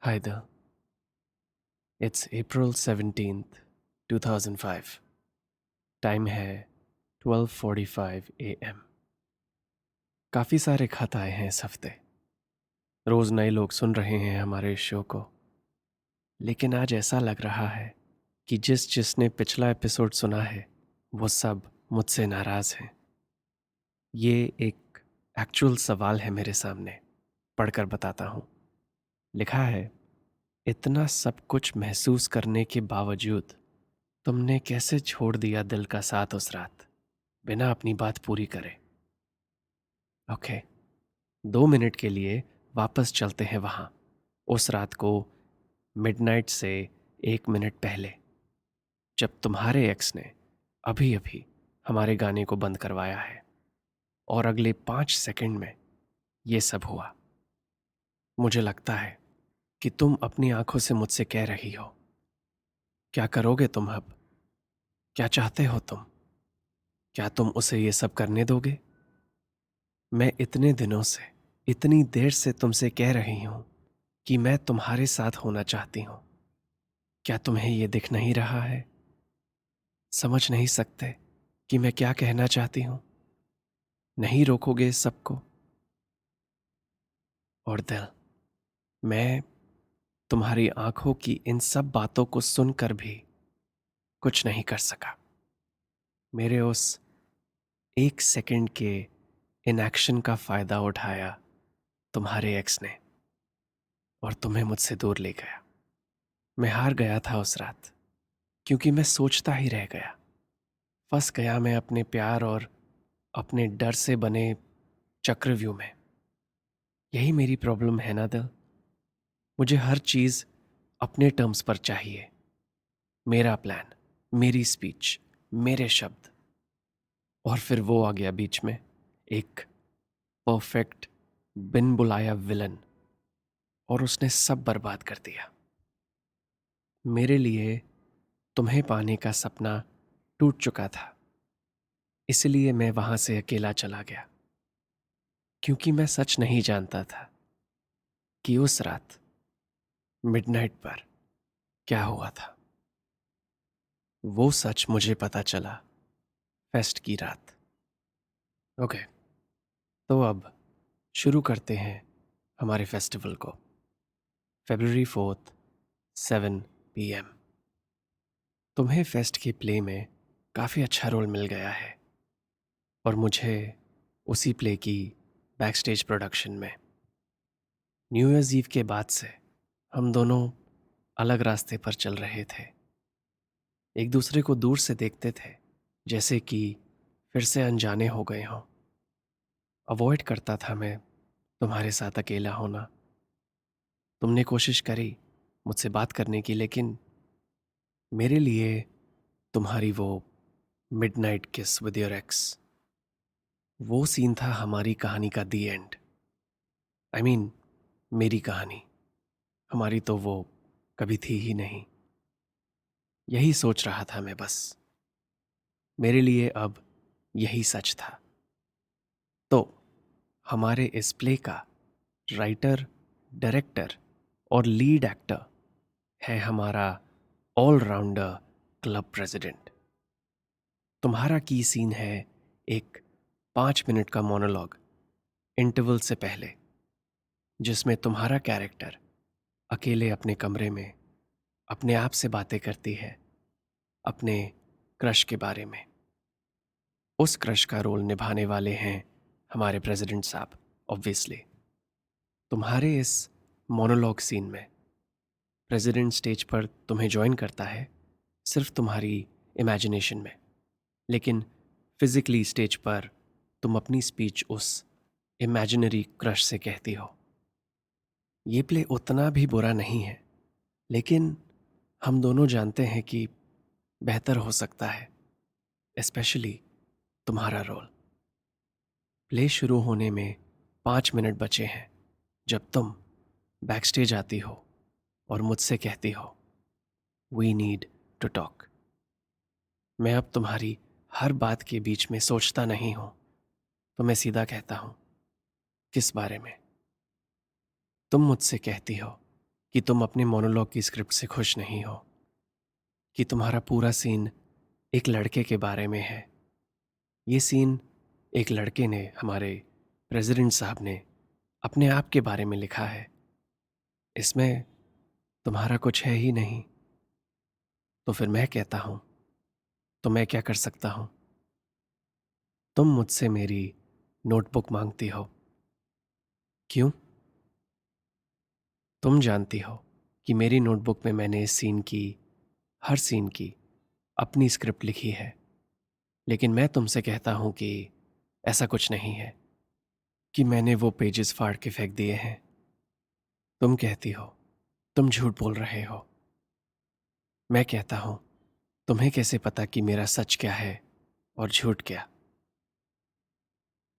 Hi there. It's April 17th, 2005. Time है 12:45 AM। काफ़ी सारे खत आए हैं इस हफ्ते। रोज़ नए लोग सुन रहे हैं हमारे इस शो को। लेकिन आज ऐसा लग रहा है कि जिसने पिछला एपिसोड सुना है वो सब मुझसे नाराज़ हैं। ये एक एक्चुअल सवाल है मेरे सामने, पढ़कर बताता हूँ। लिखा है, इतना सब कुछ महसूस करने के बावजूद तुमने कैसे छोड़ दिया दिल का साथ उस रात, बिना अपनी बात पूरी करे। ओके, 2 मिनट के लिए वापस चलते हैं वहां, उस रात को, मिडनाइट से 1 मिनट पहले, जब तुम्हारे एक्स ने अभी अभी हमारे गाने को बंद करवाया है और अगले 5 सेकंड में ये सब हुआ। मुझे लगता है कि तुम अपनी आंखों से मुझसे कह रही हो, क्या करोगे तुम अब? क्या चाहते हो तुम? क्या तुम उसे ये सब करने दोगे? मैं इतने दिनों से, इतनी देर से तुमसे कह रही हूं कि मैं तुम्हारे साथ होना चाहती हूं। क्या तुम्हें यह दिख नहीं रहा है? समझ नहीं सकते कि मैं क्या कहना चाहती हूं? नहीं रोकोगे इस सबको? और दिल, मैं तुम्हारी आंखों की इन सब बातों को सुनकर भी कुछ नहीं कर सका। मेरे उस 1 सेकंड के इनएक्शन का फायदा उठाया तुम्हारे एक्स ने और तुम्हें मुझसे दूर ले गया। मैं हार गया था उस रात, क्योंकि मैं सोचता ही रह गया। फंस गया मैं अपने प्यार और अपने डर से बने चक्रव्यूह में। यही मेरी प्रॉब्लम है ना दिल। मुझे हर चीज अपने टर्म्स पर चाहिए। मेरा प्लान, मेरी स्पीच, मेरे शब्द। और फिर वो आ गया बीच में, एक परफेक्ट, बिन बुलाया विलन, और उसने सब बर्बाद कर दिया। मेरे लिए तुम्हें पाने का सपना टूट चुका था, इसलिए मैं वहां से अकेला चला गया, क्योंकि मैं सच नहीं जानता था कि उस रात मिडनाइट पर क्या हुआ था। वो सच मुझे पता चला फेस्ट की रात। ओके, तो अब शुरू करते हैं हमारे फेस्टिवल को। February 4th, 7 PM। तुम्हें फेस्ट के प्ले में काफ़ी अच्छा रोल मिल गया है और मुझे उसी प्ले की बैक स्टेज प्रोडक्शन में। न्यू ईयर्स ईव के बाद से हम दोनों अलग रास्ते पर चल रहे थे। एक दूसरे को दूर से देखते थे, जैसे कि फिर से अनजाने हो गए हों। अवॉइड करता था मैं तुम्हारे साथ अकेला होना। तुमने कोशिश करी मुझसे बात करने की, लेकिन मेरे लिए तुम्हारी वो मिडनाइट किस विद योर एक्स, वो सीन था हमारी कहानी का दी एंड। आई मीन, मेरी कहानी। हमारी तो वो कभी थी ही नहीं। यही सोच रहा था मैं बस। मेरे लिए अब यही सच था। तो हमारे इस प्ले का राइटर, डायरेक्टर और लीड एक्टर है हमारा ऑलराउंडर क्लब प्रेसिडेंट। तुम्हारा की सीन है एक 5 मिनट का मोनोलॉग इंटरवल से पहले, जिसमें तुम्हारा कैरेक्टर अकेले अपने कमरे में अपने आप से बातें करती है अपने क्रश के बारे में। उस क्रश का रोल निभाने वाले हैं हमारे प्रेसिडेंट साहब, ऑब्वियसली। तुम्हारे इस मोनोलॉग सीन में प्रेसिडेंट स्टेज पर तुम्हें ज्वाइन करता है सिर्फ तुम्हारी इमेजिनेशन में, लेकिन फिजिकली स्टेज पर तुम अपनी स्पीच उस इमेजिनरी क्रश से कहती हो। ये प्ले उतना भी बुरा नहीं है, लेकिन हम दोनों जानते हैं कि बेहतर हो सकता है, स्पेशली तुम्हारा रोल। प्ले शुरू होने में 5 मिनट बचे हैं जब तुम बैक स्टेज आती हो और मुझसे कहती हो, वी नीड टू टॉक। मैं अब तुम्हारी हर बात के बीच में सोचता नहीं हूं, तो मैं सीधा कहता हूं, किस बारे में? तुम मुझसे कहती हो कि तुम अपने मोनोलॉग की स्क्रिप्ट से खुश नहीं हो, कि तुम्हारा पूरा सीन एक लड़के के बारे में है। ये सीन एक लड़के ने, हमारे प्रेसिडेंट साहब ने, अपने आप के बारे में लिखा है। इसमें तुम्हारा कुछ है ही नहीं। तो फिर मैं कहता हूं, तो मैं क्या कर सकता हूं? तुम मुझसे मेरी नोटबुक मांगती हो। क्यों? तुम जानती हो कि मेरी नोटबुक में मैंने इस सीन की, हर सीन की अपनी स्क्रिप्ट लिखी है। लेकिन मैं तुमसे कहता हूं कि ऐसा कुछ नहीं है, कि मैंने वो पेजेस फाड़ के फेंक दिए हैं। तुम कहती हो तुम झूठ बोल रहे हो। मैं कहता हूं, तुम्हें कैसे पता कि मेरा सच क्या है और झूठ क्या?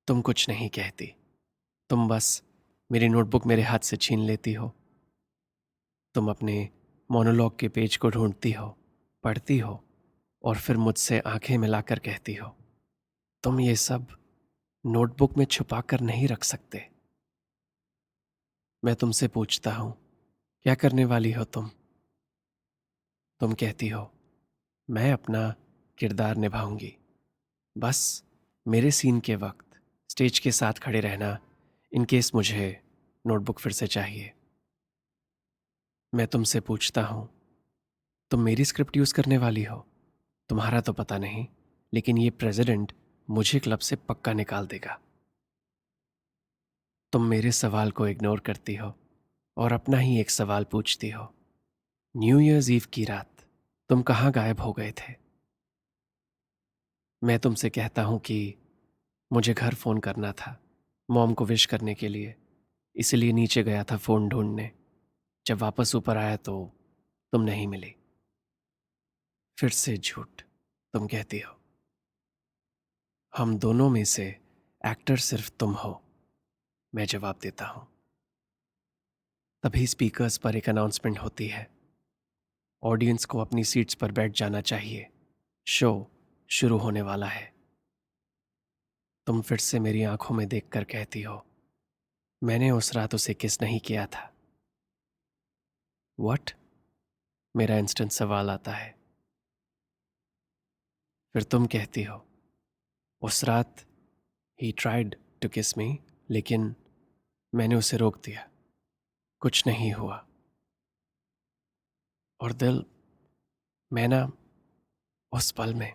तुम कुछ नहीं कहती। तुम बस मेरी नोटबुक मेरे हाथ से छीन लेती हो। तुम अपने मोनोलॉग के पेज को ढूंढती हो, पढ़ती हो, और फिर मुझसे आंखें मिलाकर कहती हो, तुम ये सब नोटबुक में छुपा कर नहीं रख सकते। मैं तुमसे पूछता हूं, क्या करने वाली हो तुम? तुम कहती हो, मैं अपना किरदार निभाऊंगी। बस मेरे सीन के वक्त स्टेज के साथ खड़े रहना, इन केस मुझे नोटबुक फिर से चाहिए। मैं तुमसे पूछता हूं, तुम मेरी स्क्रिप्ट यूज करने वाली हो? तुम्हारा तो पता नहीं, लेकिन ये प्रेसिडेंट मुझे क्लब से पक्का निकाल देगा। तुम मेरे सवाल को इग्नोर करती हो और अपना ही एक सवाल पूछती हो। न्यू ईयर्स ईव की रात तुम कहाँ गायब हो गए थे? मैं तुमसे कहता हूं कि मुझे घर फोन करना था, मॉम को विश करने के लिए, इसलिए नीचे गया था फोन ढूंढने। जब वापस ऊपर आया तो तुम नहीं मिली। फिर से झूठ। तुम कहती हो, हम दोनों में से एक्टर सिर्फ तुम हो। मैं जवाब देता हूं। तभी स्पीकर्स पर एक अनाउंसमेंट होती है, ऑडियंस को अपनी सीट्स पर बैठ जाना चाहिए, शो शुरू होने वाला है। तुम फिर से मेरी आंखों में देखकर कहती हो, मैंने उस रात उसे किस नहीं किया था। व्हाट? मेरा इंस्टेंट सवाल आता है। फिर तुम कहती हो, उस रात ही ट्राइड टू किस मी, लेकिन मैंने उसे रोक दिया, कुछ नहीं हुआ। और दिल, मैं ना उस पल में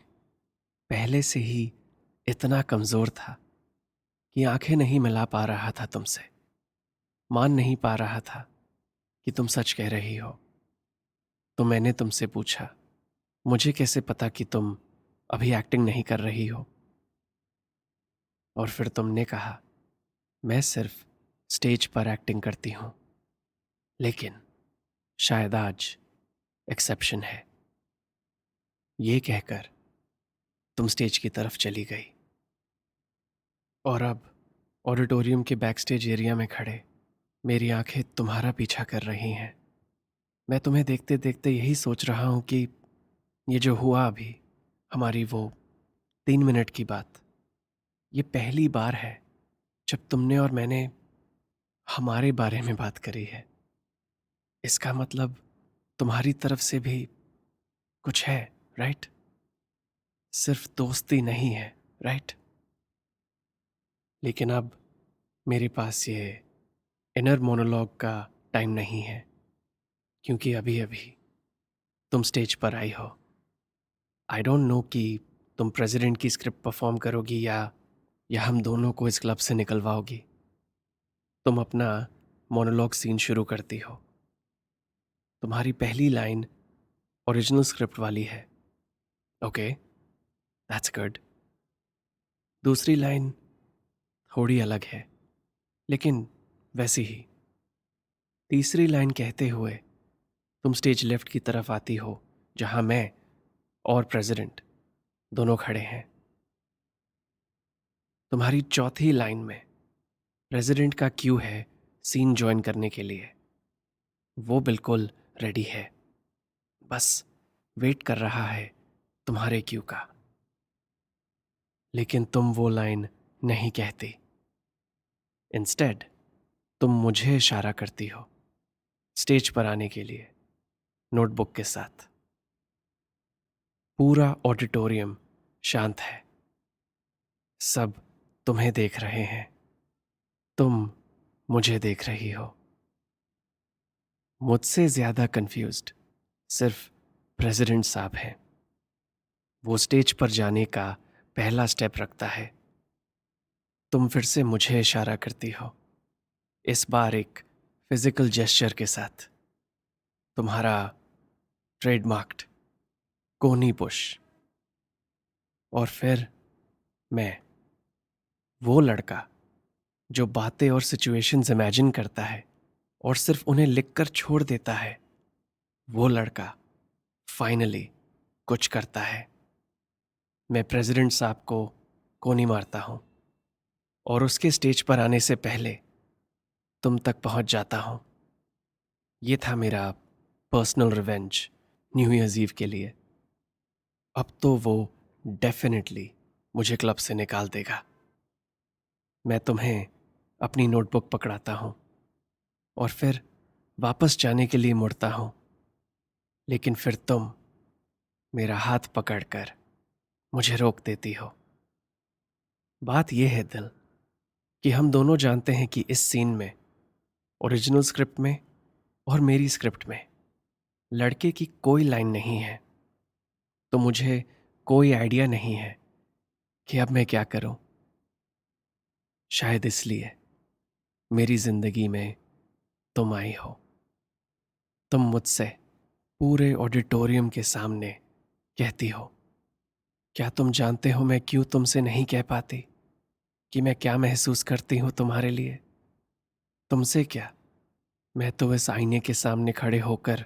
पहले से ही इतना कमजोर था कि आंखें नहीं मिला पा रहा था तुमसे, मान नहीं पा रहा था कि तुम सच कह रही हो। तो मैंने तुमसे पूछा, मुझे कैसे पता कि तुम अभी एक्टिंग नहीं कर रही हो? और फिर तुमने कहा, मैं सिर्फ स्टेज पर एक्टिंग करती हूं, लेकिन शायद आज एक्सेप्शन है। ये कहकर तुम स्टेज की तरफ चली गई। और अब ऑडिटोरियम के बैक स्टेज एरिया में खड़े मेरी आंखें तुम्हारा पीछा कर रही हैं। मैं तुम्हें देखते देखते यही सोच रहा हूं कि ये जो हुआ अभी, हमारी वो 3 मिनट की बात, ये पहली बार है जब तुमने और मैंने हमारे बारे में बात करी है। इसका मतलब तुम्हारी तरफ से भी कुछ है, राइट? सिर्फ दोस्ती नहीं है, राइट? लेकिन अब मेरे पास ये इनर मोनोलॉग का टाइम नहीं है, क्योंकि अभी अभी तुम स्टेज पर आई हो। आई डोंट नो कि तुम प्रेसिडेंट की स्क्रिप्ट परफॉर्म करोगी या हम दोनों को इस क्लब से निकलवाओगी। तुम अपना मोनोलॉग सीन शुरू करती हो। तुम्हारी पहली लाइन ओरिजिनल स्क्रिप्ट वाली है। Okay, that's good. दूसरी लाइन थोड़ी अलग है, लेकिन वैसी ही। तीसरी लाइन कहते हुए तुम स्टेज लेफ्ट की तरफ आती हो, जहां मैं और प्रेसिडेंट दोनों खड़े हैं। तुम्हारी चौथी लाइन में प्रेसिडेंट का क्यू है सीन ज्वाइन करने के लिए। वो बिल्कुल रेडी है, बस वेट कर रहा है तुम्हारे क्यू का। लेकिन तुम वो लाइन नहीं कहती। इंस्टेड तुम मुझे इशारा करती हो, स्टेज पर आने के लिए नोटबुक के साथ। पूरा ऑडिटोरियम शांत है। सब तुम्हें देख रहे हैं, तुम मुझे देख रही हो। मुझसे ज्यादा कंफ्यूज्ड सिर्फ प्रेसिडेंट साहब हैं। वो स्टेज पर जाने का पहला स्टेप रखता है। तुम फिर से मुझे इशारा करती हो, इस बार एक फिजिकल जेस्चर के साथ। तुम्हारा ट्रेडमार्क्ड कोनी पुश। और फिर मैं, वो लड़का जो बातें और सिचुएशंस इमेजिन करता है और सिर्फ उन्हें लिखकर छोड़ देता है, वो लड़का फाइनली कुछ करता है। मैं प्रेसिडेंट साहब को कोनी मारता हूं और उसके स्टेज पर आने से पहले तुम तक पहुंच जाता हूं। ये था मेरा personal revenge new year's eve के लिए। अब तो वो डेफिनेटली मुझे क्लब से निकाल देगा। मैं तुम्हें अपनी नोटबुक पकड़ाता हूं और फिर वापस जाने के लिए मुड़ता हूं, लेकिन फिर तुम मेरा हाथ पकड़कर मुझे रोक देती हो। बात यह है दिल, कि हम दोनों जानते हैं कि इस सीन में, ओरिजिनल स्क्रिप्ट में और मेरी स्क्रिप्ट में, लड़के की कोई लाइन नहीं है। तो मुझे कोई आइडिया नहीं है कि अब मैं क्या करूं। शायद इसलिए मेरी जिंदगी में तुम आई हो। तुम मुझसे पूरे ऑडिटोरियम के सामने कहती हो, क्या तुम जानते हो मैं क्यों तुमसे नहीं कह पाती कि मैं क्या महसूस करती हूं तुम्हारे लिए? तुमसे क्या, मैं तो इस आईने के सामने खड़े होकर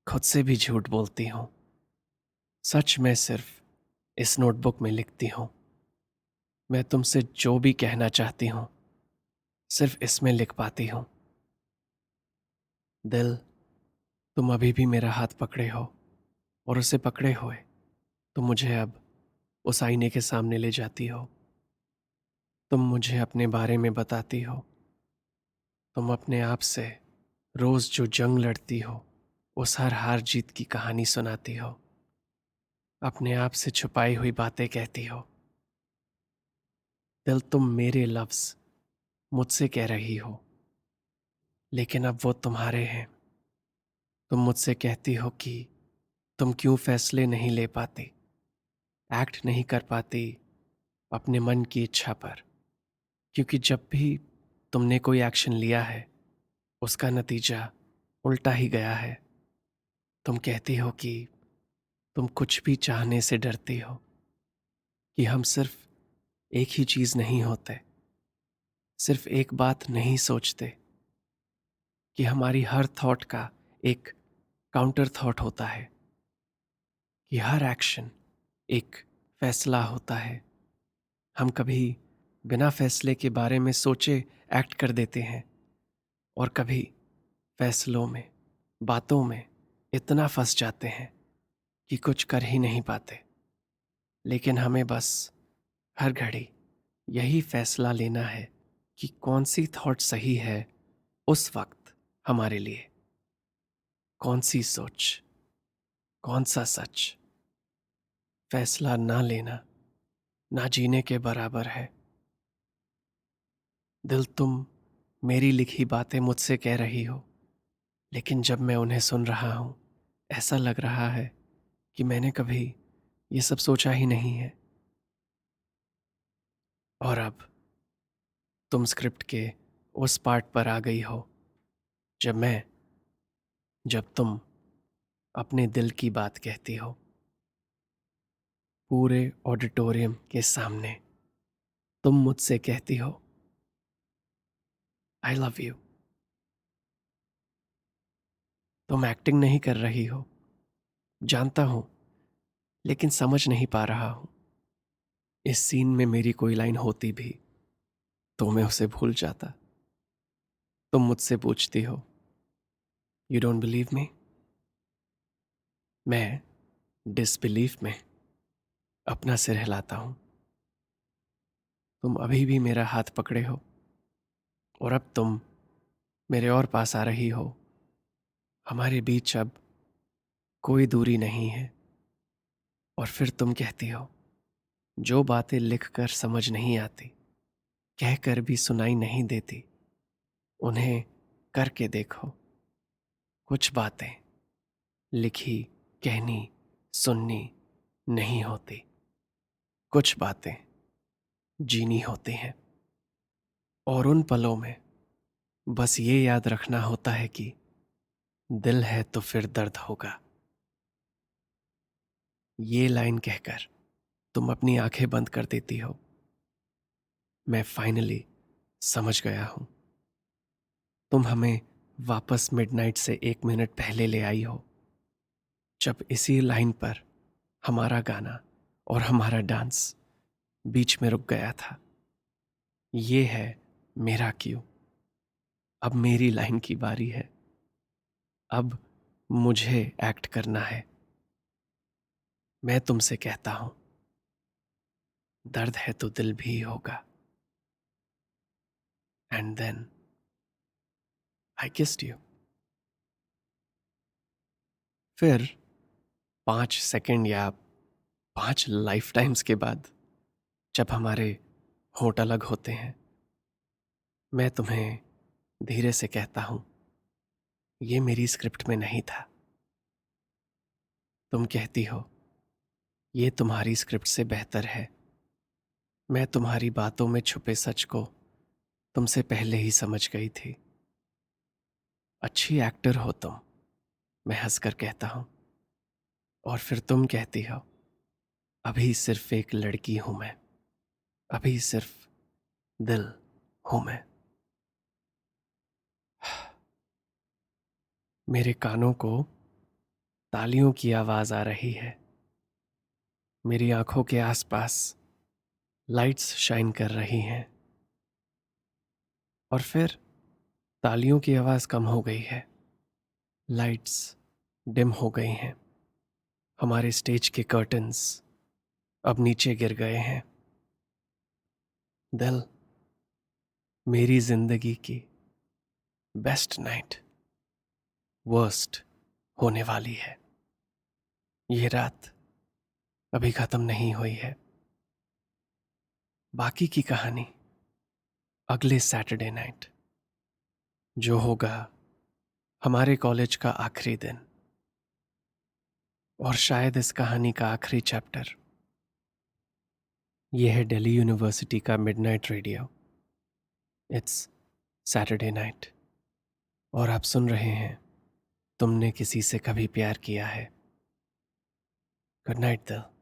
खुद से भी झूठ बोलती हूं। सच मैं सिर्फ इस नोटबुक में लिखती हूं। मैं तुमसे जो भी कहना चाहती हूं सिर्फ इसमें लिख पाती हूं। दिल, तुम अभी भी मेरा हाथ पकड़े हो और उसे पकड़े हुए तुम मुझे अब उस आईने के सामने ले जाती हो। तुम मुझे अपने बारे में बताती हो। तुम अपने आप से रोज जो जंग लड़ती हो, उस हर हार जीत की कहानी सुनाती हो। अपने आप से छुपाई हुई बातें कहती हो। दिल, तुम मेरे लफ्ज मुझसे कह रही हो, लेकिन अब वो तुम्हारे हैं। तुम मुझसे कहती हो कि तुम क्यों फैसले नहीं ले पाती, एक्ट नहीं कर पाती अपने मन की इच्छा पर, क्योंकि जब भी तुमने कोई एक्शन लिया है उसका नतीजा उल्टा ही गया है। तुम कहती हो कि तुम कुछ भी चाहने से डरती हो, कि हम सिर्फ एक ही चीज नहीं होते, सिर्फ एक बात नहीं सोचते, कि हमारी हर थॉट का एक काउंटर थॉट होता है, कि हर एक्शन एक फैसला होता है। हम कभी बिना फैसले के बारे में सोचे एक्ट कर देते हैं और कभी फैसलों में, बातों में इतना फंस जाते हैं कि कुछ कर ही नहीं पाते। लेकिन हमें बस हर घड़ी यही फैसला लेना है कि कौन सी थॉट सही है उस वक्त हमारे लिए, कौन सी सोच, कौन सा सच। फैसला ना लेना ना जीने के बराबर है। दिल, तुम मेरी लिखी बातें मुझसे कह रही हो, लेकिन जब मैं उन्हें सुन रहा हूं, ऐसा लग रहा है कि मैंने कभी ये सब सोचा ही नहीं है। और अब तुम स्क्रिप्ट के उस पार्ट पर आ गई हो जब तुम अपने दिल की बात कहती हो पूरे ऑडिटोरियम के सामने। तुम मुझसे कहती हो, आई लव यू। तुम एक्टिंग नहीं कर रही हो, जानता हूं, लेकिन समझ नहीं पा रहा हूं। इस सीन में मेरी कोई लाइन होती भी तो मैं उसे भूल जाता। तुम मुझसे पूछती हो, यू डोंट बिलीव मी? मैं डिसबिलीफ में अपना सिर हिलाता हूं। तुम अभी भी मेरा हाथ पकड़े हो और अब तुम मेरे और पास आ रही हो हमारे बीच अब कोई दूरी नहीं है। और फिर तुम कहती हो, जो बातें लिखकर समझ नहीं आती, कहकर भी सुनाई नहीं देती, उन्हें करके देखो। कुछ बातें लिखी, कहनी, सुननी नहीं होती। कुछ बातें जीनी होती हैं। और उन पलों में बस ये याद रखना होता है कि दिल है तो फिर दर्द होगा। ये लाइन कहकर तुम अपनी आंखें बंद कर देती हो। मैं फाइनली समझ गया हूं। तुम हमें वापस मिडनाइट से 1 मिनट पहले ले आई हो, जब इसी लाइन पर हमारा गाना और हमारा डांस बीच में रुक गया था। ये है मेरा क्यों। अब मेरी लाइन की बारी है। अब मुझे एक्ट करना है। मैं तुमसे कहता हूं, दर्द है तो दिल भी होगा। And then I kissed you. फिर 5 सेकंड या 5 लाइफ टाइम्स के बाद, जब हमारे होंठ अलग होते हैं, मैं तुम्हें धीरे से कहता हूं, ये मेरी स्क्रिप्ट में नहीं था। तुम कहती हो, ये तुम्हारी स्क्रिप्ट से बेहतर है। मैं तुम्हारी बातों में छुपे सच को तुमसे पहले ही समझ गई थी। अच्छी एक्टर हो तुम, मैं हंसकर कहता हूं। और फिर तुम कहती हो, अभी सिर्फ एक लड़की हूं मैं, अभी सिर्फ दिल हूं मैं। मेरे कानों को तालियों की आवाज आ रही है। मेरी आंखों के आसपास लाइट्स शाइन कर रही हैं। और फिर तालियों की आवाज कम हो गई है, लाइट्स डिम हो गई हैं। हमारे स्टेज के कर्टन्स अब नीचे गिर गए हैं। दिल, मेरी जिंदगी की बेस्ट नाइट वर्स्ट होने वाली है। ये रात अभी खत्म नहीं हुई है। बाकी की कहानी अगले सैटरडे नाइट, जो होगा हमारे कॉलेज का आखिरी दिन, और शायद इस कहानी का आखिरी चैप्टर। यह है दिल्ली यूनिवर्सिटी का midnight radio. It's Saturday night, और आप सुन रहे हैं तुमने किसी से कभी प्यार किया है। गुड नाइट दिल।